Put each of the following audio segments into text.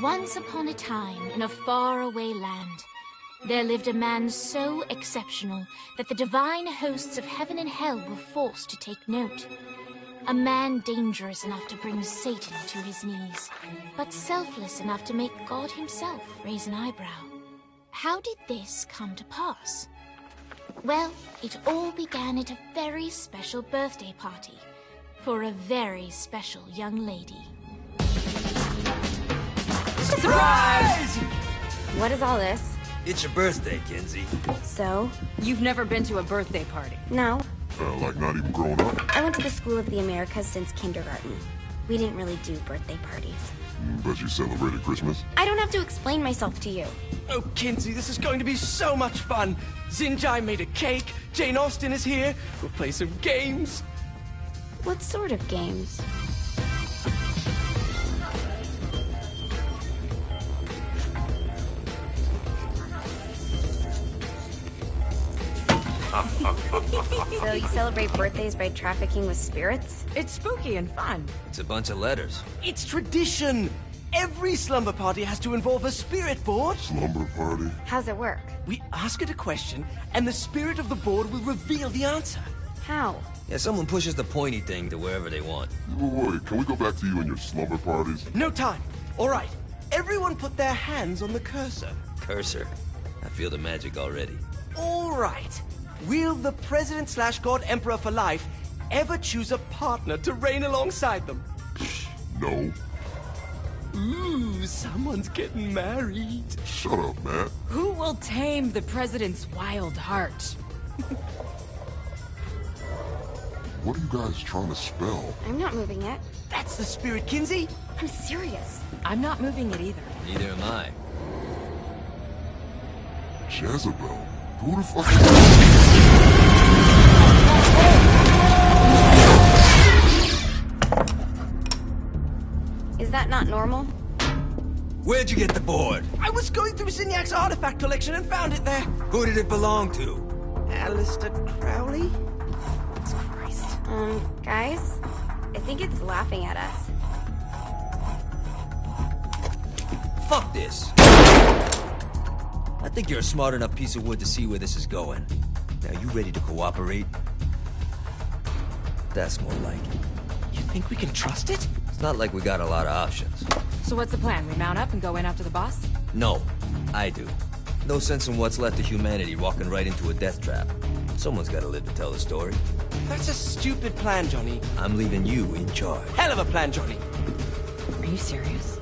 Once upon a time, in a faraway land, there lived a man so exceptional that the divine hosts of heaven and hell were forced to take note. A man dangerous enough to bring Satan to his knees, but selfless enough to make God himself raise an eyebrow. How did this come to pass? Well, it all began at a very special birthday party for a very special young lady. Surprise! What is all this? It's your birthday, Kinsey. So? You've never been to a birthday party? No. Like not even growing up? I went to the School of the Americas since kindergarten. We didn't really do birthday parties. But you celebrated Christmas? I don't have to explain myself to you. Oh, Kinsey, this is going to be so much fun. Zinjai made a cake, Jane Austen is here, we'll play some games. What sort of games? So you celebrate birthdays by trafficking with spirits? It's spooky and fun. It's a bunch of letters. It's tradition. Every slumber party has to involve a spirit board. Slumber party? How's it work? We ask it a question, and the spirit of the board will reveal the answer. How? Yeah, someone pushes the pointy thing to wherever they want. Wait, can we go back to you and your slumber parties? No time. All right. Everyone put their hands on the cursor. Cursor. I feel the magic already. All right. Will the President/God Emperor for life ever choose a partner to reign alongside them? No. Ooh, someone's getting married. Shut up, Matt. Who will tame the president's wild heart? What are you guys trying to spell? I'm not moving it. That's the spirit, Kinsey. I'm serious. I'm not moving it either. Neither am I. Jezebel? Who the fuck Is that not normal? Where'd you get the board? I was going through Signac's artifact collection and found it there. Who did it belong to? Alistair Crowley? Christ. Guys? I think it's laughing at us. Fuck this. I think you're a smart enough piece of wood to see where this is going. Now, you ready to cooperate? That's more like it. You think we can trust it? It's not like we got a lot of options. So what's the plan? We mount up and go in after the boss? No, I do. No sense in what's left of humanity walking right into a death trap. Someone's gotta live to tell the story. That's a stupid plan, Johnny. I'm leaving you in charge. Hell of a plan, Johnny. Are you serious?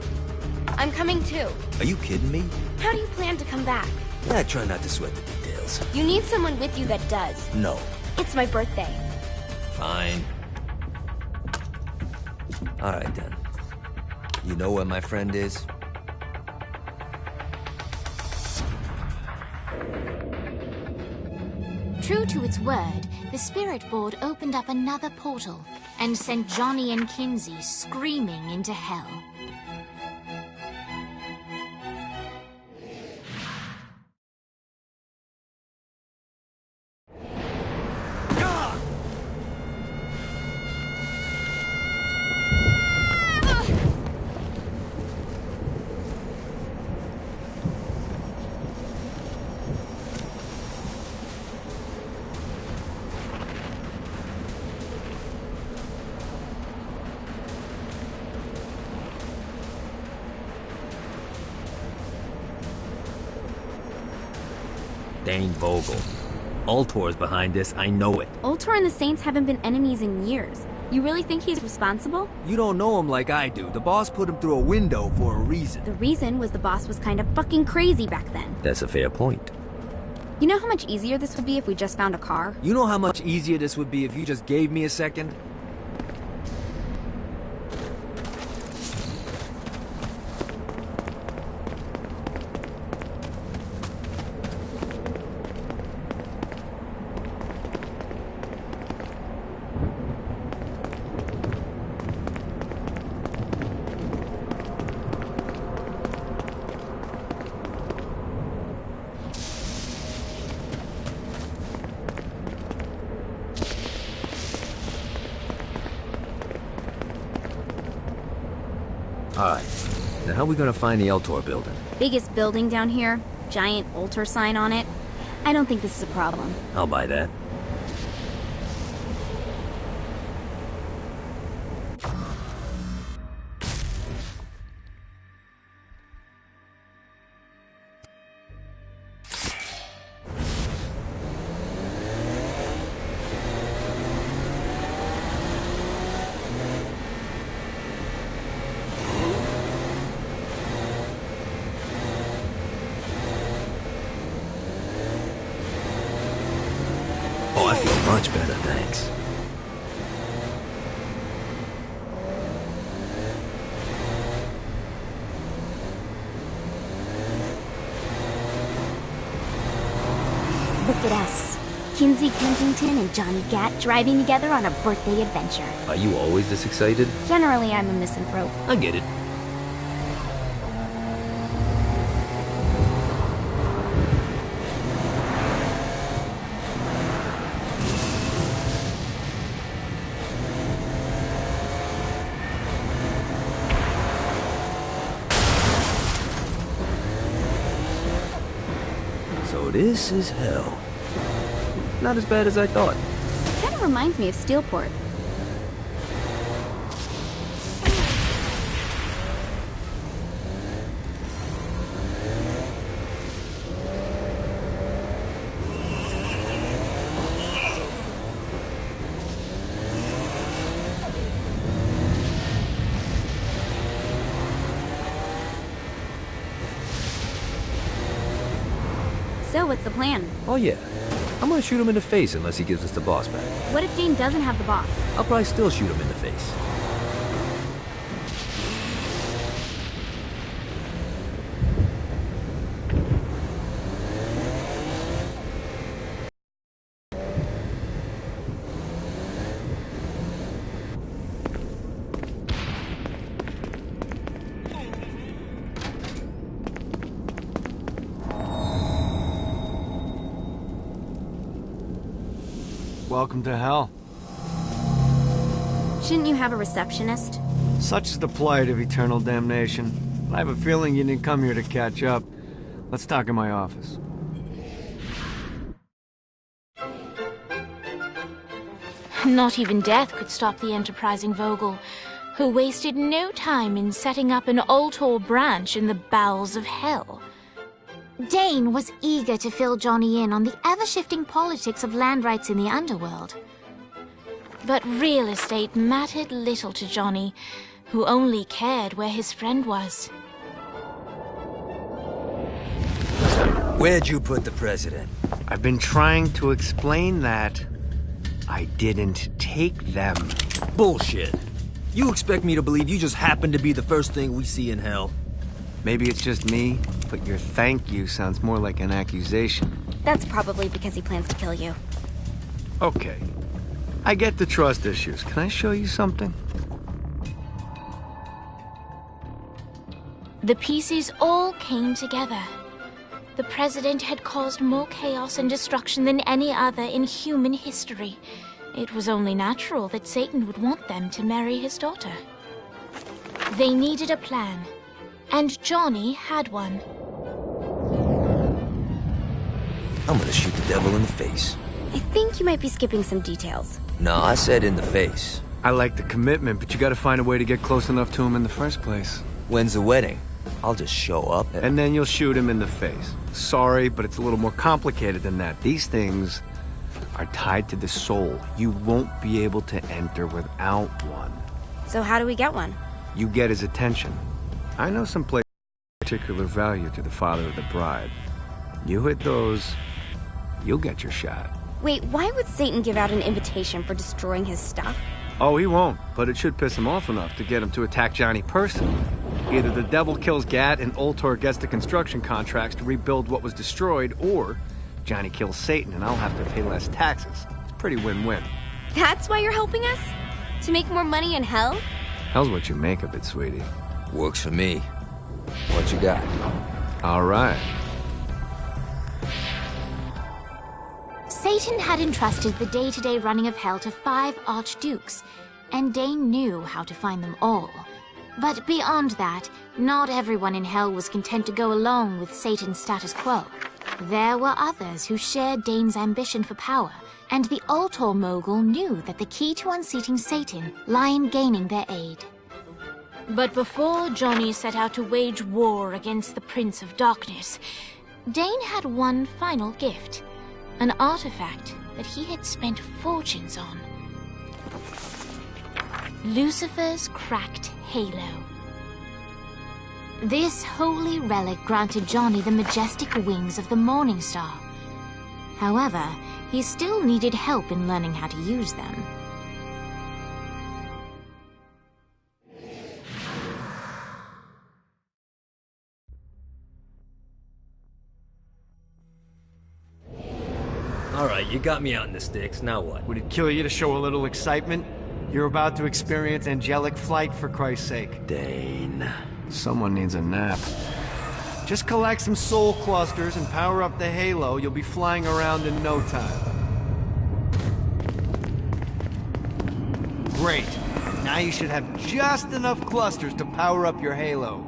I'm coming too. Are you kidding me? How do you plan to come back? I try not to sweat the details. You need someone with you that does. No. It's my birthday. Fine. Alright then. You know where my friend is? True to its word, the spirit board opened up another portal and sent Johnny and Kinsey screaming into hell. Dane Vogel. Ultor's behind this, I know it. Ultor and the Saints haven't been enemies in years. You really think he's responsible? You don't know him like I do. The boss put him through a window for a reason. The reason was the boss was kind of fucking crazy back then. That's a fair point. You know how much easier this would be if we just found a car? You know how much easier this would be if you just gave me a second? Alright, now how are we gonna find the Ultor building? Biggest building down here, giant Ultor sign on it. I don't think this is a problem. I'll buy that. Oh, I feel much better, thanks. Look at us. Kinsey Kensington and Johnny Gat driving together on a birthday adventure. Are you always this excited? Generally, I'm a misanthrope. I get it. So this is hell. Not as bad as I thought. Kind of reminds me of Steelport. So, what's the plan? Oh yeah. I'm gonna shoot him in the face unless he gives us the boss back. What if Dane doesn't have the boss? I'll probably still shoot him in the face. Welcome to hell. Shouldn't you have a receptionist? Such is the plight of eternal damnation. I have a feeling you didn't come here to catch up. Let's talk in my office. Not even death could stop the enterprising Vogel, who wasted no time in setting up an Ultor branch in the bowels of hell. Dane was eager to fill Johnny in on the ever-shifting politics of land rights in the underworld. But real estate mattered little to Johnny, who only cared where his friend was. Where'd you put the president? I've been trying to explain that. I didn't take them. Bullshit. You expect me to believe you just happened to be the first thing we see in hell? Maybe it's just me, but your thank you sounds more like an accusation. That's probably because he plans to kill you. Okay. I get the trust issues. Can I show you something? The pieces all came together. The president had caused more chaos and destruction than any other in human history. It was only natural that Satan would want them to marry his daughter. They needed a plan, and Johnny had one. I'm gonna shoot the devil in the face. I think you might be skipping some details. No, I said in the face. I like the commitment, but you gotta find a way to get close enough to him in the first place. When's the wedding? I'll just show up And then you'll shoot him in the face. Sorry, but it's a little more complicated than that. These things are tied to the soul. You won't be able to enter without one. So how do we get one? You get his attention. I know some places of particular value to the father of the bride. You hit those, you'll get your shot. Wait, why would Satan give out an invitation for destroying his stuff? Oh, he won't, but it should piss him off enough to get him to attack Johnny personally. Either the devil kills Gat and Ultor gets the construction contracts to rebuild what was destroyed, or Johnny kills Satan and I'll have to pay less taxes. It's pretty win-win. That's why you're helping us? To make more money in hell? Hell's what you make of it, sweetie. Works for me. What you got? All right. Satan had entrusted the day-to-day running of Hell to 5 archdukes, and Dane knew how to find them all. But beyond that, not everyone in Hell was content to go along with Satan's status quo. There were others who shared Dane's ambition for power, and the Ultor mogul knew that the key to unseating Satan lay in gaining their aid. But before Johnny set out to wage war against the Prince of Darkness, Dane had one final gift. An artifact that he had spent fortunes on. Lucifer's cracked halo. This holy relic granted Johnny the majestic wings of the Morning Star. However, he still needed help in learning how to use them. Alright, you got me out in the sticks, now what? Would it kill you to show a little excitement? You're about to experience angelic flight, for Christ's sake. Dane. Someone needs a nap. Just collect some soul clusters and power up the halo. You'll be flying around in no time. Great. Now you should have just enough clusters to power up your halo.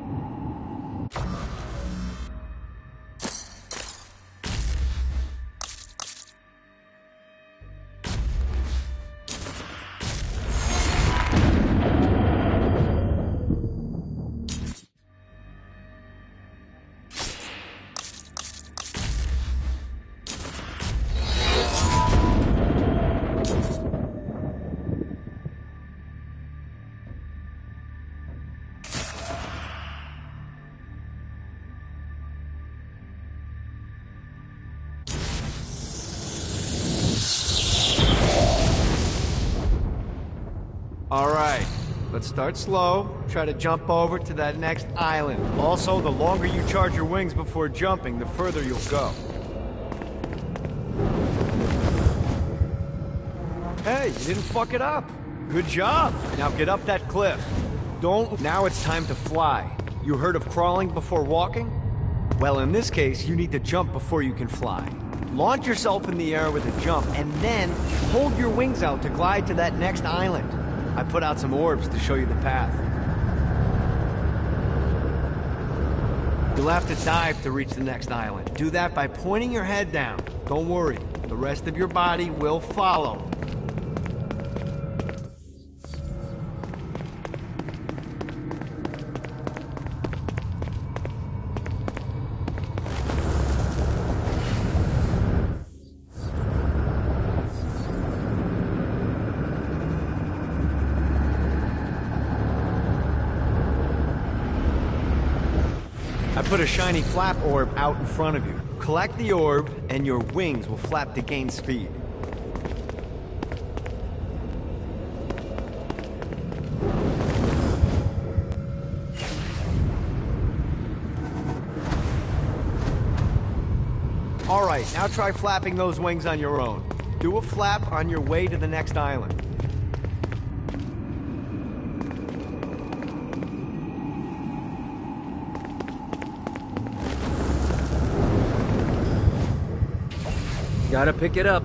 Alright, let's start slow. Try to jump over to that next island. Also, the longer you charge your wings before jumping, the further you'll go. Hey, you didn't fuck it up. Good job. Now get up that cliff. Now it's time to fly. You heard of crawling before walking? Well, in this case, you need to jump before you can fly. Launch yourself in the air with a jump, and then hold your wings out to glide to that next island. I put out some orbs to show you the path. You'll have to dive to reach the next island. Do that by pointing your head down. Don't worry, the rest of your body will follow. I put a shiny flap orb out in front of you. Collect the orb, and your wings will flap to gain speed. Alright, now try flapping those wings on your own. Do a flap on your way to the next island. Gotta pick it up.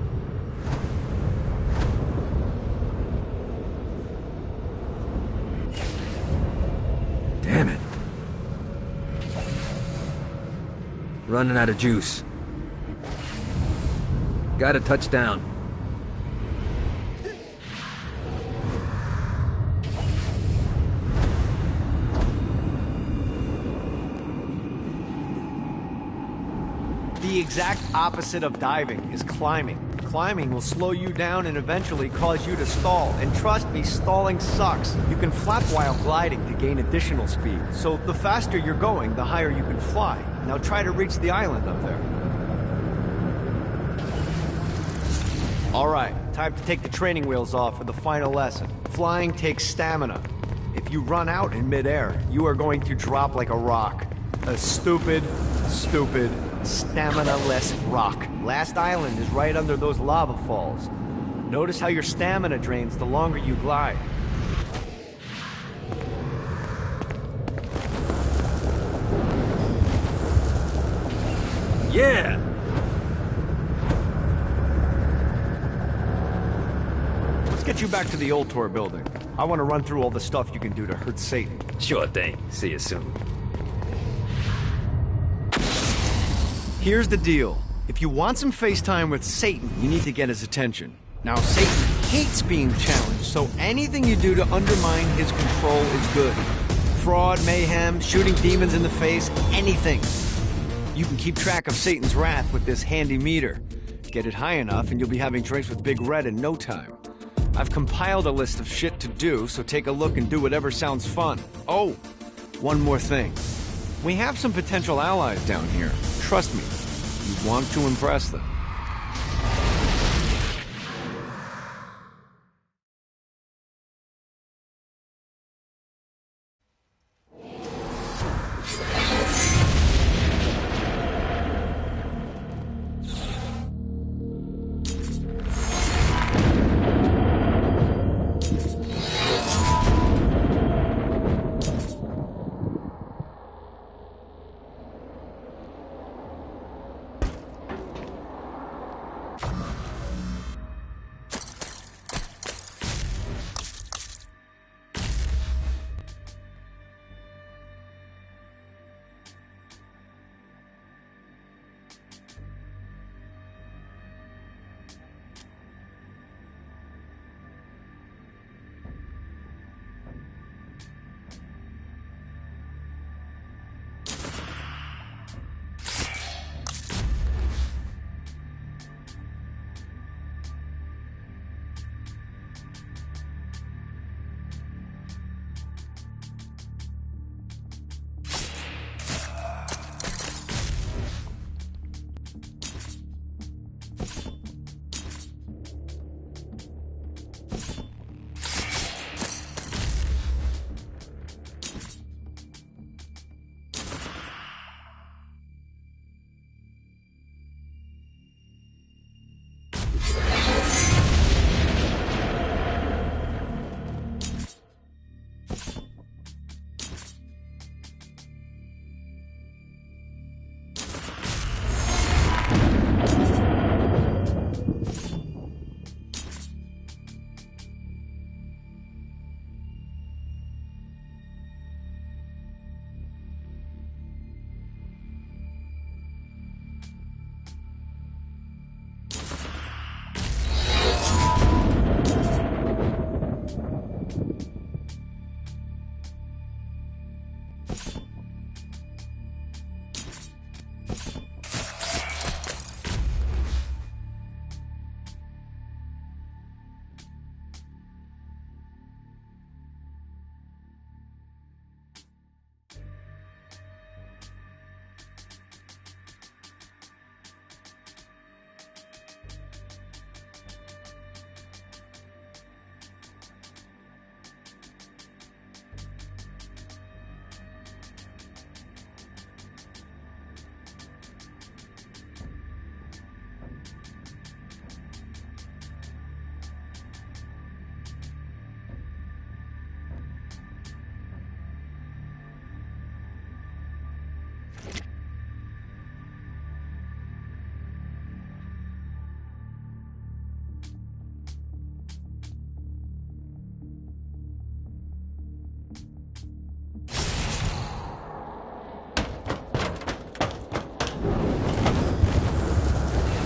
Damn it. Running out of juice. Gotta touch down. The exact opposite of diving is climbing. Climbing will slow you down and eventually cause you to stall. And trust me, stalling sucks. You can flap while gliding to gain additional speed. So the faster you're going, the higher you can fly. Now try to reach the island up there. All right, time to take the training wheels off for the final lesson. Flying takes stamina. If you run out in midair, you are going to drop like a rock. A stupid, stamina-less rock. Last island is right under those lava falls. Notice how your stamina drains the longer you glide. Yeah! Let's get you back to the old tour building. I want to run through all the stuff you can do to hurt Satan. Sure thing. See you soon. Here's the deal. If you want some FaceTime with Satan, you need to get his attention. Now, Satan hates being challenged, so anything you do to undermine his control is good. Fraud, mayhem, shooting demons in the face, anything. You can keep track of Satan's wrath with this handy meter. Get it high enough and you'll be having drinks with Big Red in no time. I've compiled a list of shit to do, so take a look and do whatever sounds fun. Oh, one more thing. We have some potential allies down here. Trust me, you want to impress them.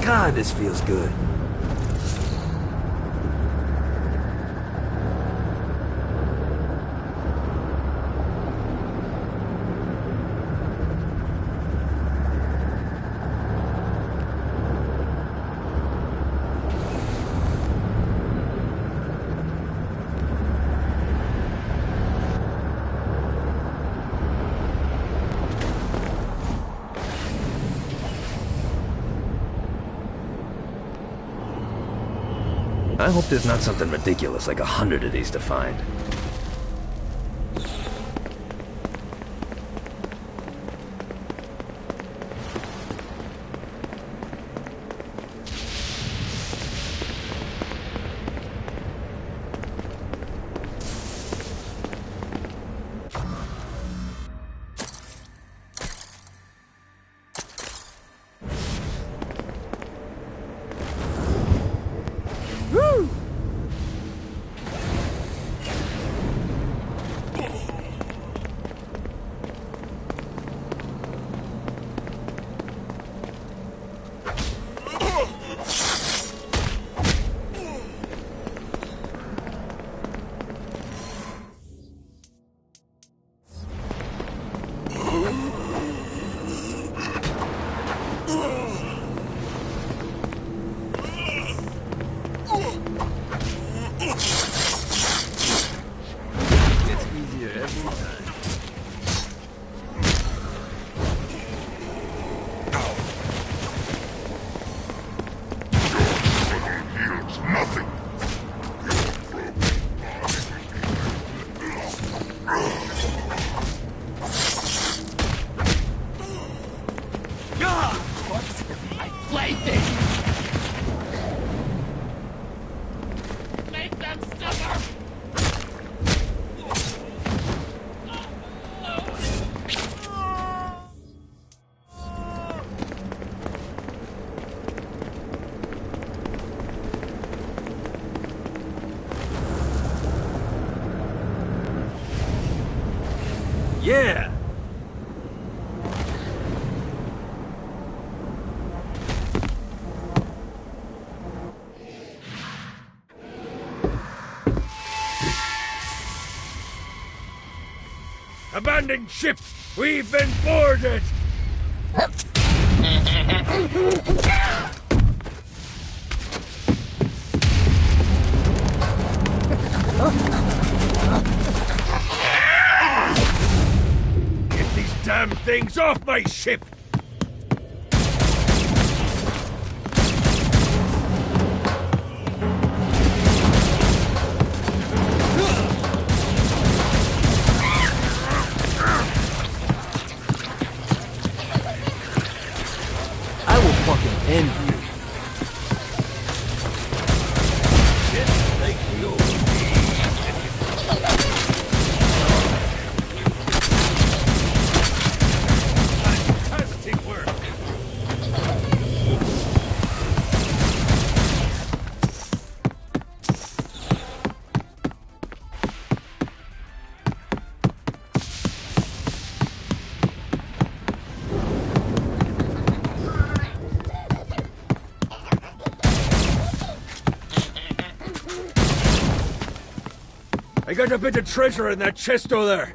God, this feels good. I hope there's not something ridiculous like 100 of these to find. Yeah! Abandoned ship! We've been boarded! Get these damn things off my ship! I will fucking end you. Fantastic work! I got a bit of treasure in that chest over there.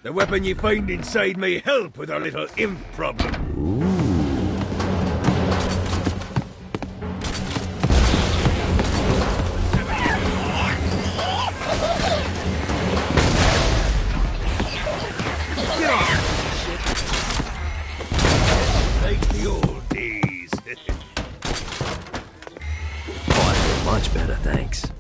The weapon you find inside may help with our little imp problem. Get off! Like the old days. Oh, I feel much better, thanks.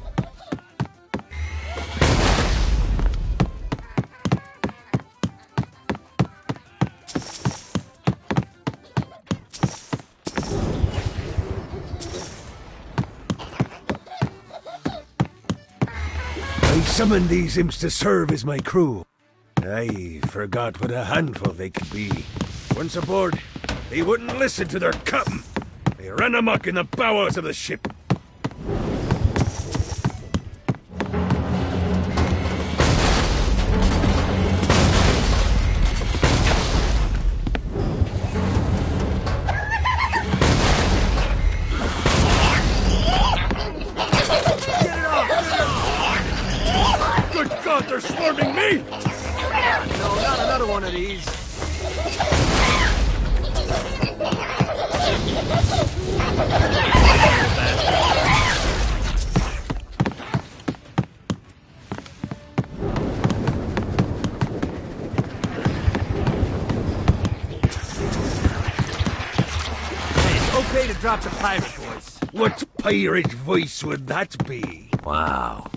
I summoned these imps to serve as my crew. I forgot what a handful they could be. Once aboard, they wouldn't listen to their captain. They ran amok in the bowels of the ship. Good God, they're swarming me! No, not another one of these. Hey, it's okay to drop the pirate voice. What pirate voice would that be? Wow.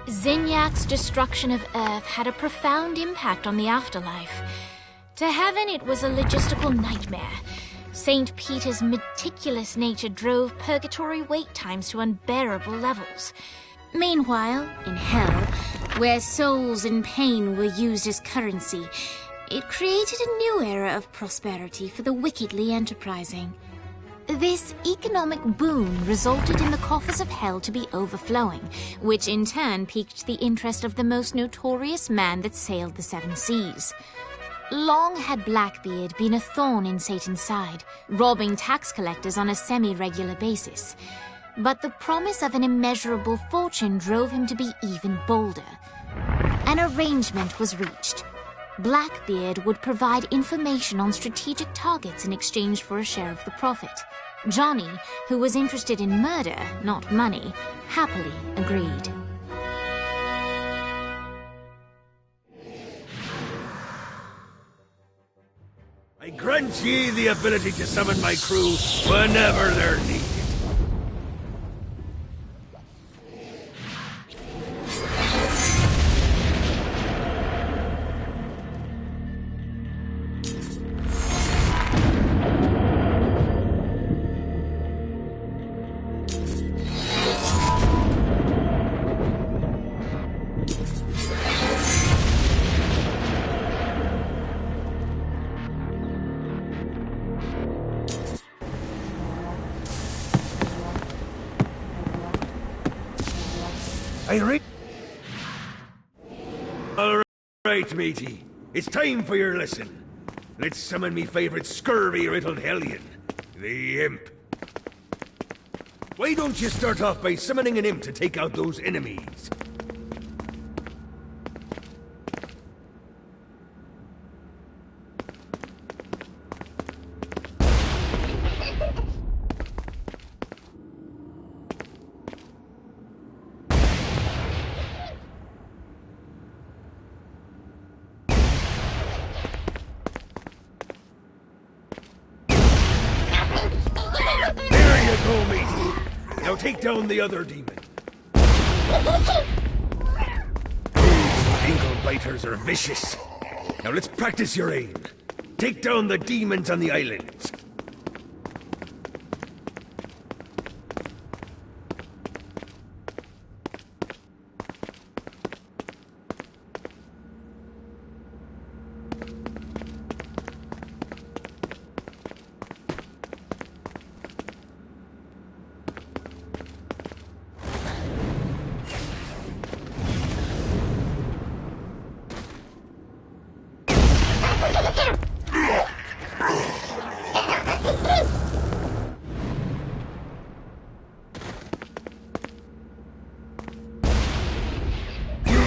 Zinyak's destruction of Earth had a profound impact on the afterlife. To Heaven, it was a logistical nightmare. St. Peter's meticulous nature drove purgatory wait times to unbearable levels. Meanwhile, in Hell, where souls in pain were used as currency, it created a new era of prosperity for the wickedly enterprising. This economic boon resulted in the coffers of Hell to be overflowing, which in turn piqued the interest of the most notorious man that sailed the seven seas. Long had Blackbeard been a thorn in Satan's side, robbing tax collectors on a semi-regular basis. But the promise of an immeasurable fortune drove him to be even bolder. An arrangement was reached. Blackbeard would provide information on strategic targets in exchange for a share of the profit. Johnny, who was interested in murder, not money, happily agreed. I grant ye the ability to summon my crew whenever they're needed. Alright, matey. It's time for your lesson. Let's summon me favorite scurvy-riddled hellion, the Imp. Why don't you start off by summoning an imp to take out those enemies? Now take down the other demon. These ankle biters are vicious. Now let's practice your aim. Take down the demons on the islands.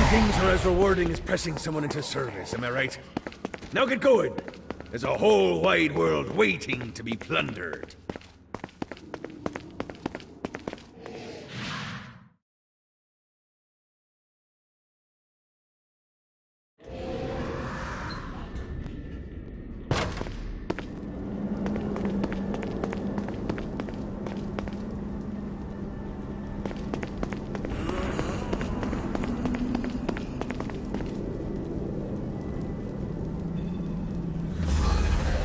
Things are as rewarding as pressing someone into service, am I right? Now get going! There's a whole wide world waiting to be plundered.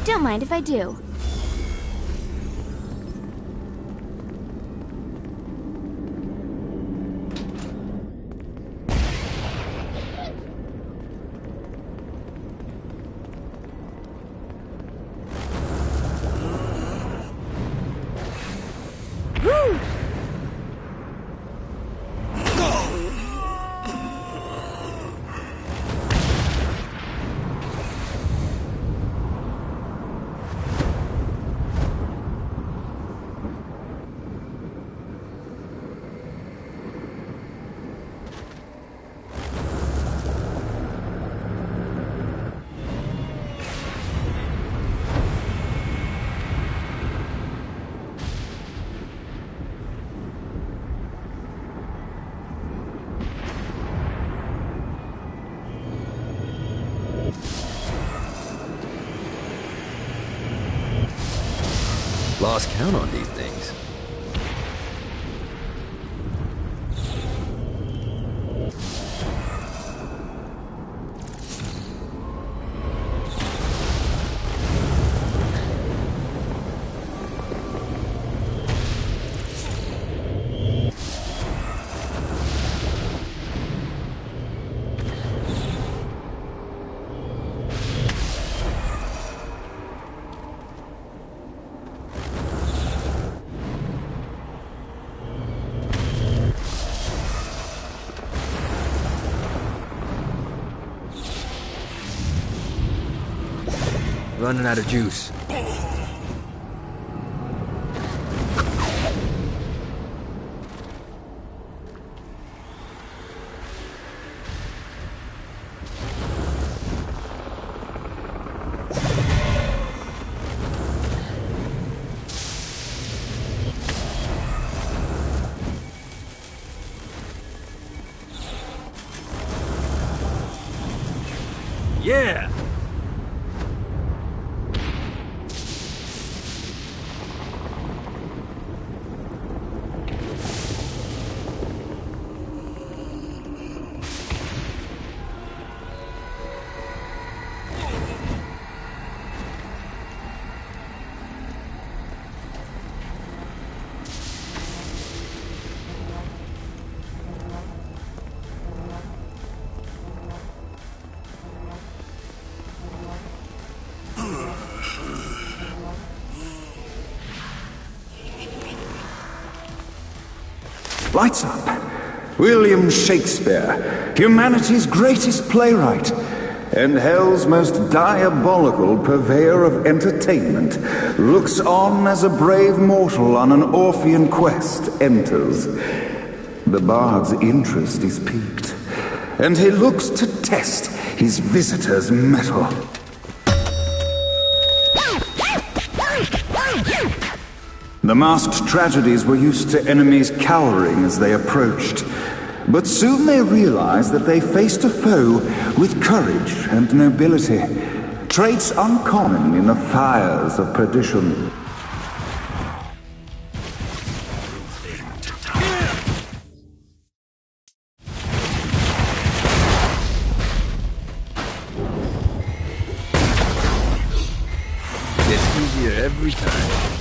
Don't mind if I do. Woo! lost count on these things. Running out of juice. Yeah! Lights up. William Shakespeare, humanity's greatest playwright, and hell's most diabolical purveyor of entertainment, looks on as a brave mortal on an Orphean quest enters. The bard's interest is piqued, and he looks to test his visitor's mettle. The masked tragedies were used to enemies cowering as they approached, but soon they realized that they faced a foe with courage and nobility, traits uncommon in the fires of perdition. Gets easier every time.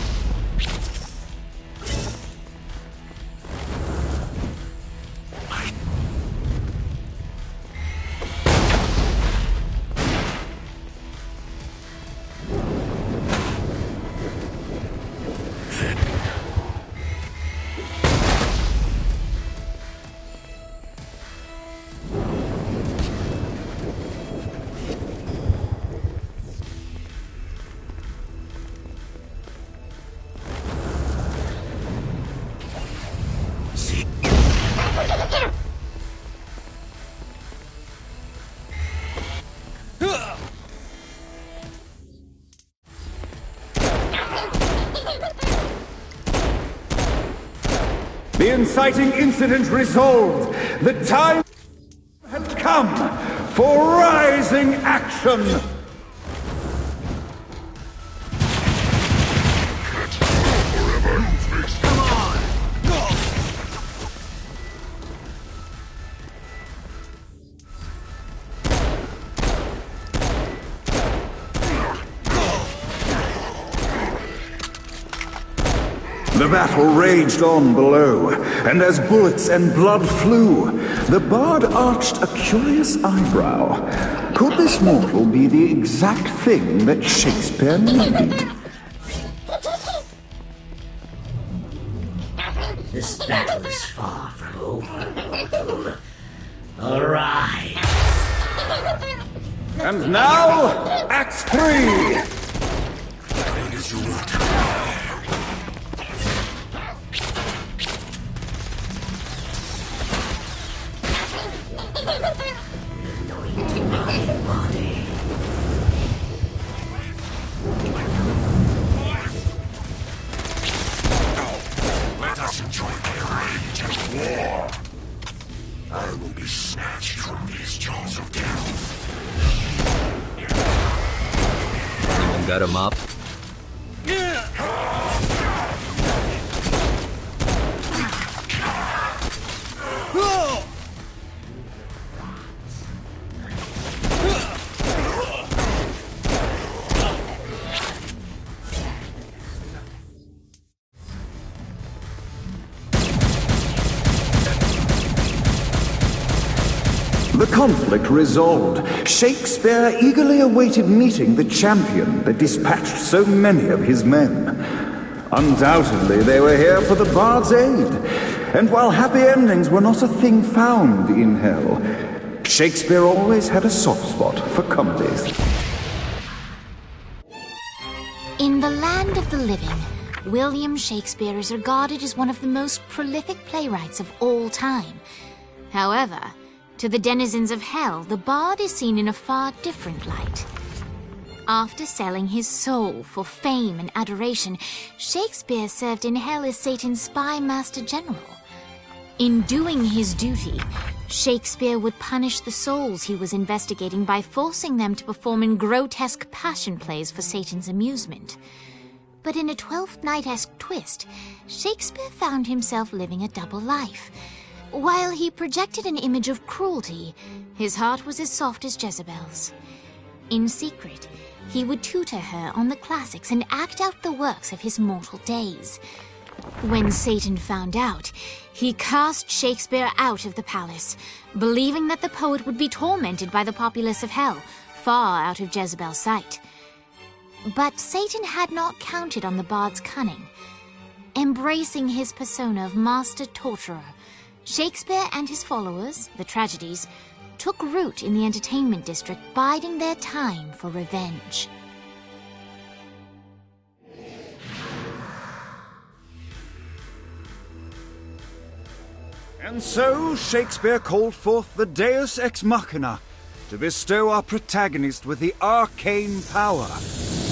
The inciting incident resolved. The time had come for rising action. The battle raged on below, and as bullets and blood flew, the bard arched a curious eyebrow. Could this mortal be the exact thing that Shakespeare needed? This battle is far from over, mortal. Arise! And now, Act 3! Anointing my body. Let us enjoy the rage of war. I will be snatched from these jaws of death. Anyone got a mop? The conflict resolved, Shakespeare eagerly awaited meeting the champion that dispatched so many of his men. Undoubtedly, they were here for the Bard's aid, and while happy endings were not a thing found in Hell, Shakespeare always had a soft spot for comedies. In the land of the living, William Shakespeare is regarded as one of the most prolific playwrights of all time. However, to the denizens of Hell, the Bard is seen in a far different light. After selling his soul for fame and adoration, Shakespeare served in Hell as Satan's spy master general. In doing his duty, Shakespeare would punish the souls he was investigating by forcing them to perform in grotesque passion plays for Satan's amusement. But in a Twelfth Night-esque twist, Shakespeare found himself living a double life. While he projected an image of cruelty, his heart was as soft as Jezebel's. In secret, he would tutor her on the classics and act out the works of his mortal days. When Satan found out, he cast Shakespeare out of the palace, believing that the poet would be tormented by the populace of Hell, far out of Jezebel's sight. But Satan had not counted on the Bard's cunning. Embracing his persona of master torturer, Shakespeare and his followers, the tragedies, took root in the entertainment district, biding their time for revenge. And so Shakespeare called forth the Deus Ex Machina to bestow our protagonist with the arcane power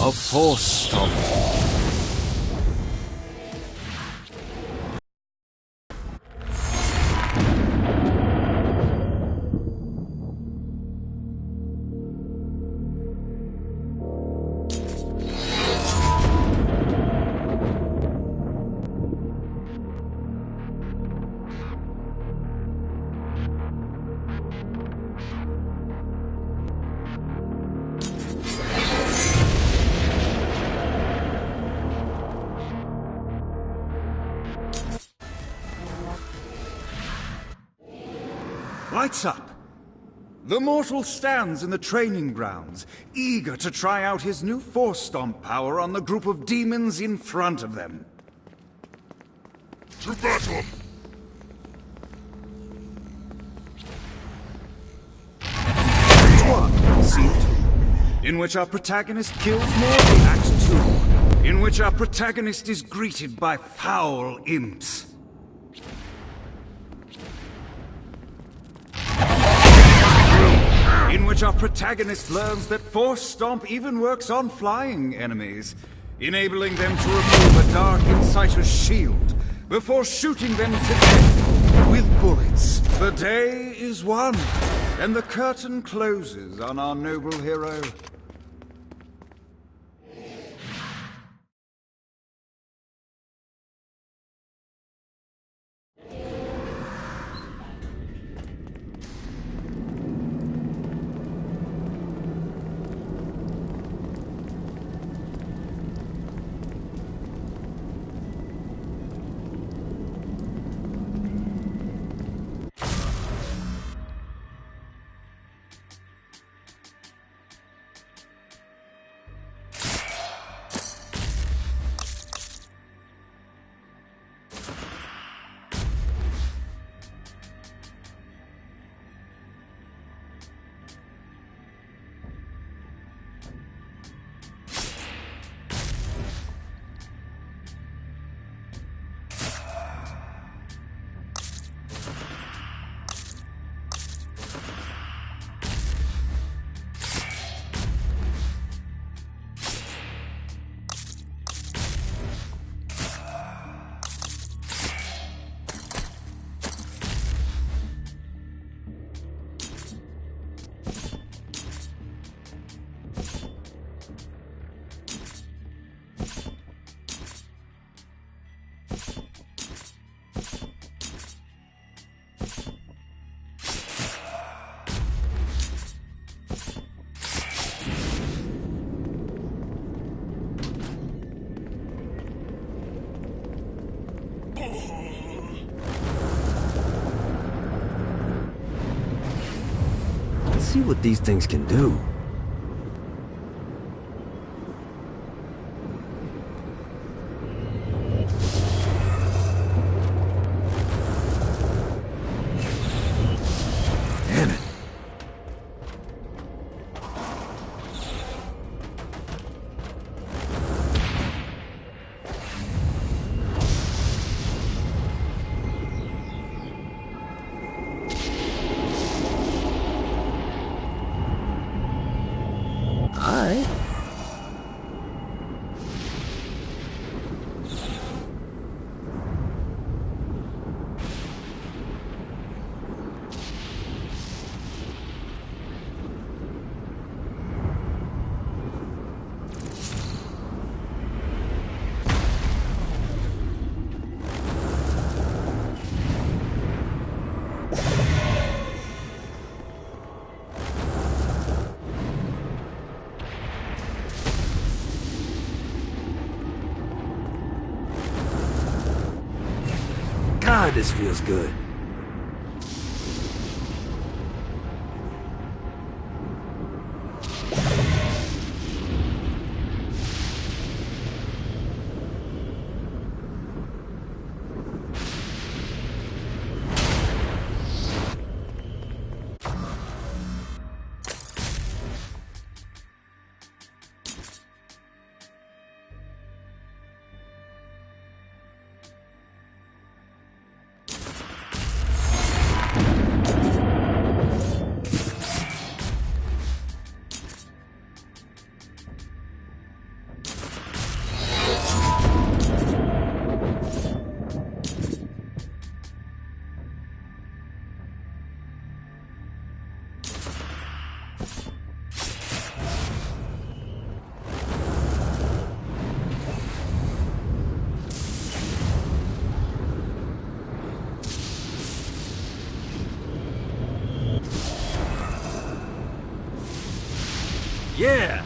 of Force Stomp. Lights up! The mortal stands in the training grounds, eager to try out his new Force Stomp power on the group of demons in front of them. To battle! Act 1, Scene 2, in which our protagonist kills more. Act 2, in which our protagonist is greeted by foul imps. In which our protagonist learns that Force Stomp even works on flying enemies, enabling them to remove a Dark Inciter's shield before shooting them to death with bullets. The day is won, and the curtain closes on our noble hero. Let's see what these things can do. Damn it. Alright. God, this feels good. Yeah!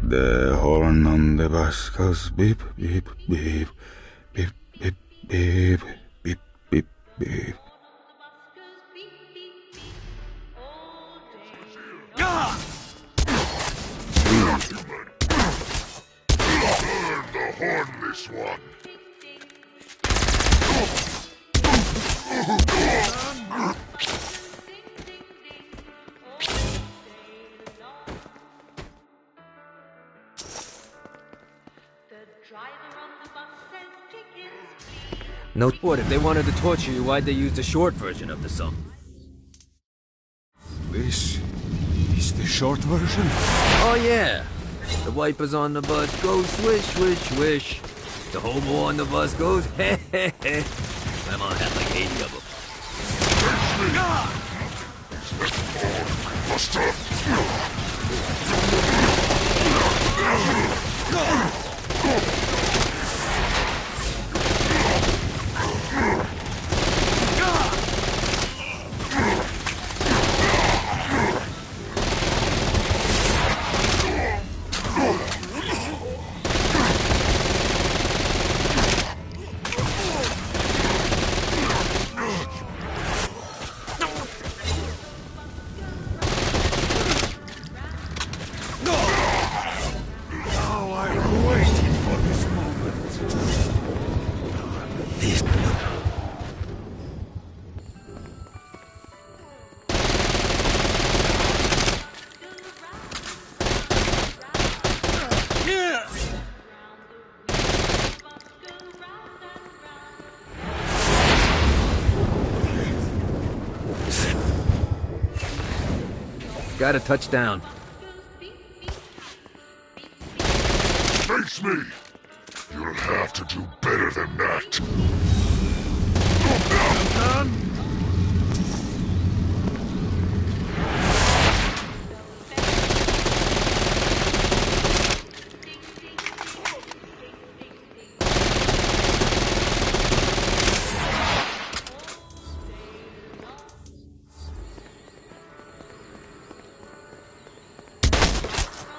The horn on the bus goes beep, beep, beep, beep, beep, beep, beep, beep, beep. Burn the hornless one. No. What, if they wanted to torture you, why'd they use the short version of the song? This is the short version? Oh yeah! The wipers on the bus go swish, swish, swish. The hobo on the bus goes heh heh heh. My mom had like 80 of them. Got a touchdown. Face me! You'll have to do better than that.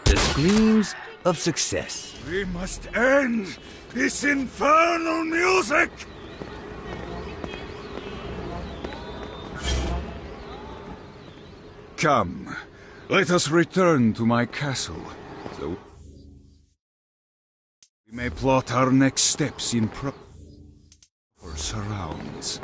The screams of success. We must end this infernal music! Come, let us return to my castle, so we may plot our next steps in proper surrounds.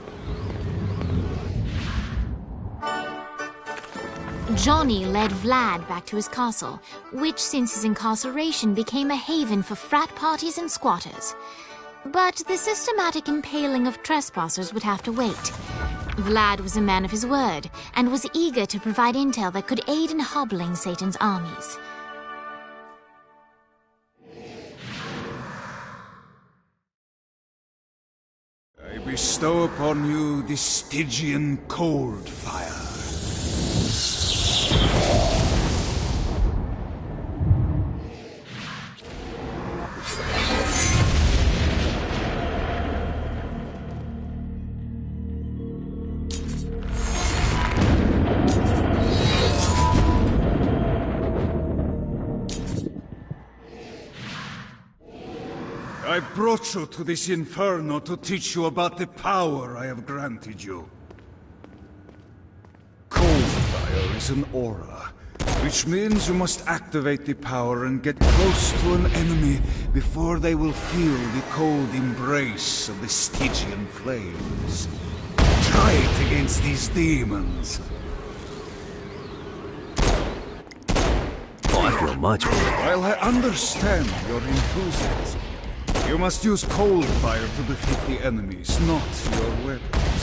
Johnny led Vlad back to his castle, which since his incarceration became a haven for frat parties and squatters. But the systematic impaling of trespassers would have to wait. Vlad was a man of his word, and was eager to provide intel that could aid in hobbling Satan's armies. I bestow upon you the Stygian cold fire. I brought you to this inferno to teach you about the power I have granted you. Cold fire is an aura, which means you must activate the power and get close to an enemy before they will feel the cold embrace of the Stygian flames. Try it against these demons. Oh, I feel much better. While I understand your enthusiasm, you must use cold fire to defeat the enemies, not your weapons.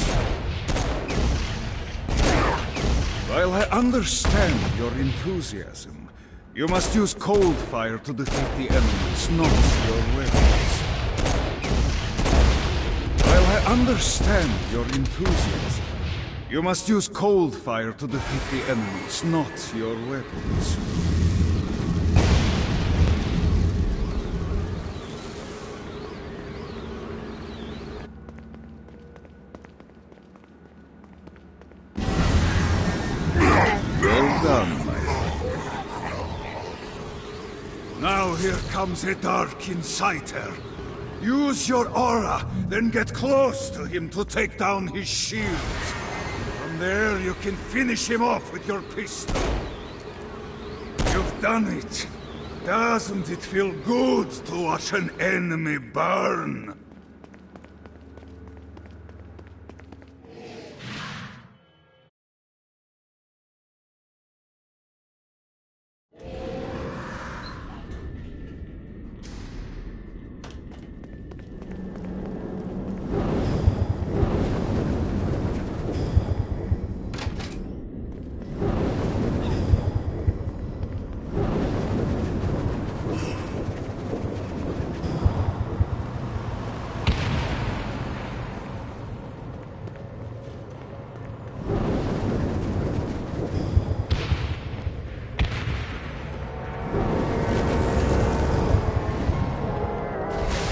While I understand your enthusiasm, you must use cold fire to defeat the enemies, not your weapons. While I understand your enthusiasm, you must use cold fire to defeat the enemies, not your weapons. Now here comes a Dark Inciter. Use your aura, then get close to him to take down his shields. From there you can finish him off with your pistol. You've done it. Doesn't it feel good to watch an enemy burn?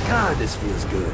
God, this feels good.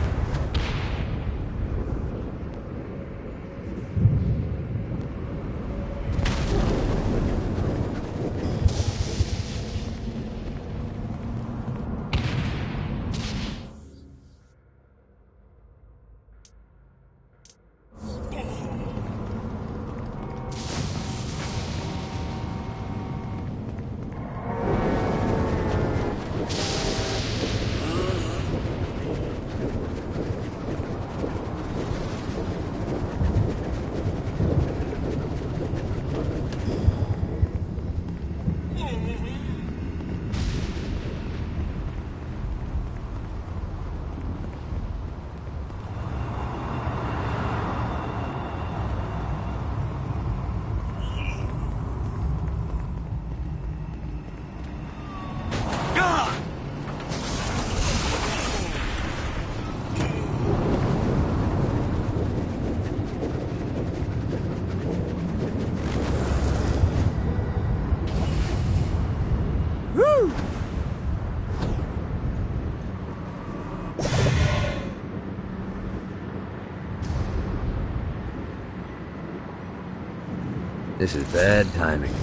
This is bad timing.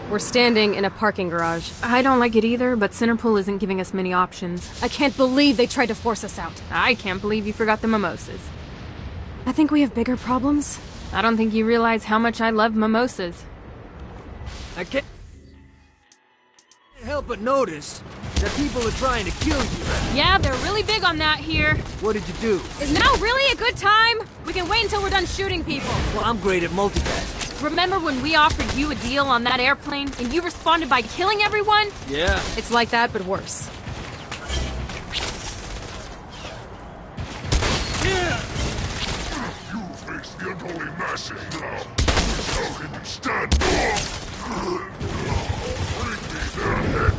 We're standing in a parking garage. I don't like it either, but Centerpool isn't giving us many options. I can't believe they tried to force us out. I can't believe you forgot the mimosas. I think we have bigger problems. I don't think you realize how much I love mimosas. I can't help but notice that people are trying to kill you. Yeah, they're really big on that here. What did you do? Is now really a good time? We can wait until we're done shooting people. Well, I'm great at multitasking. Remember when we offered you a deal on that airplane and you responded by killing everyone? Yeah. It's like that, but worse. You face the unholy masses now. How can you stand off? Bring me their head.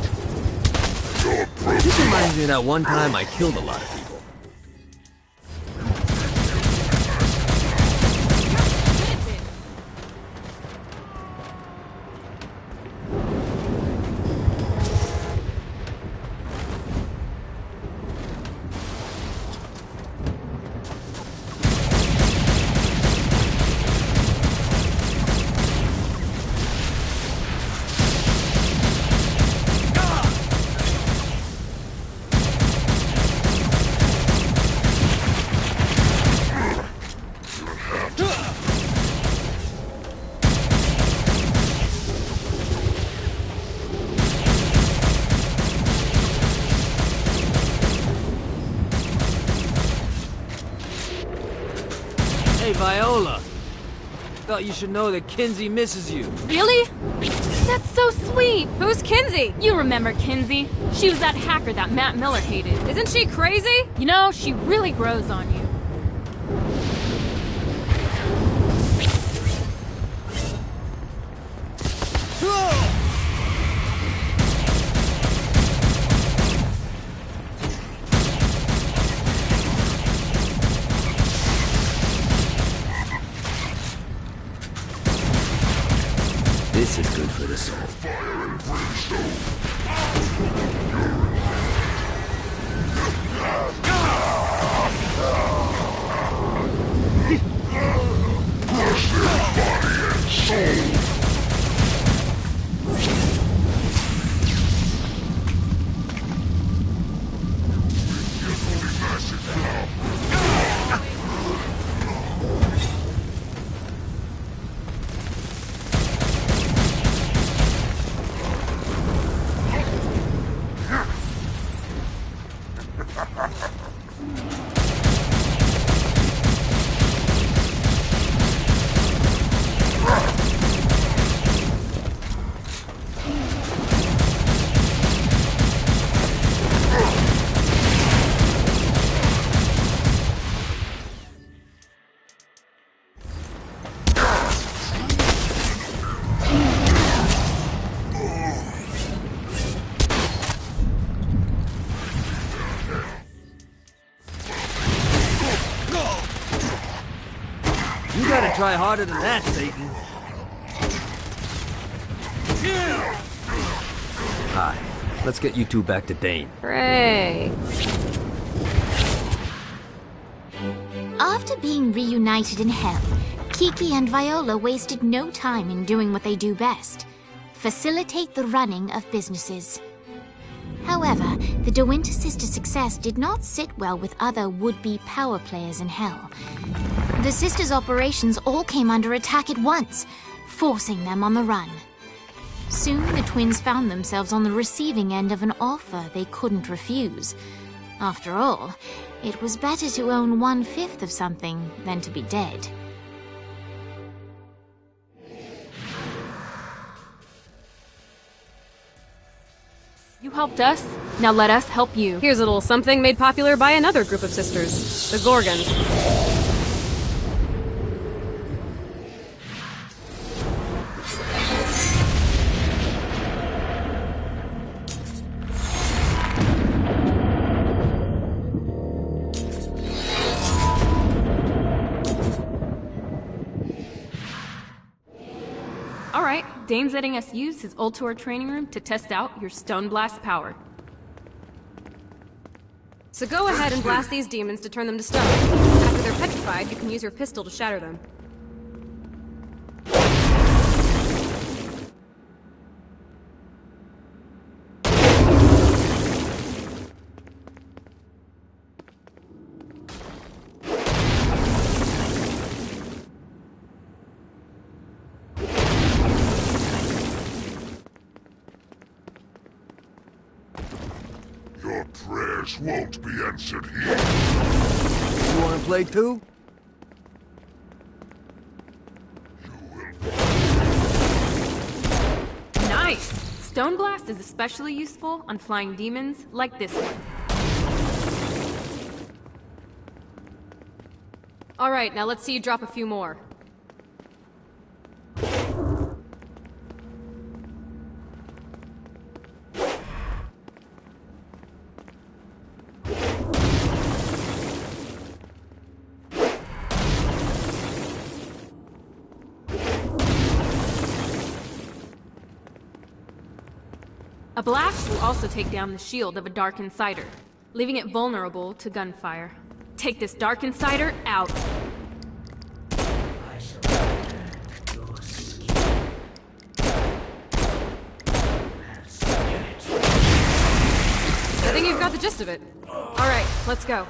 Your This reminds me of that one time I killed a lot of people. Hey, Viola. Thought you should know that Kinzie misses you. Really? That's so sweet. Who's Kinzie? You remember Kinzie. She was that hacker that Matt Miller hated. Isn't she crazy? You know, she really grows on you. This is good for the soul. You gotta try harder than that, Satan. Hi. Let's get you two back to Dane. Hooray. After being reunited in Hell, Kiki and Viola wasted no time in doing what they do best: facilitate the running of businesses. However, the De Winter sisters' success did not sit well with other would-be power players in Hell. The sisters' operations all came under attack at once, forcing them on the run. Soon, the twins found themselves on the receiving end of an offer they couldn't refuse. After all, it was better to own 1/5 of something than to be dead. You helped us, now let us help you. Here's a little something made popular by another group of sisters, the Gorgons. Dane's letting us use his Ultor training room to test out your Stone Blast power. So go ahead and blast these demons to turn them to stone. After they're petrified, you can use your pistol to shatter them. Your prayers won't be answered here. You wanna play too? Nice! Stone Blast is especially useful on flying demons like this one. Alright, now let's see you drop a few more. A blast will also take down the shield of a Dark Insider, leaving it vulnerable to gunfire. Take this Dark Insider out. I shall protect your skin. I think you've got the gist of it. Alright, let's go.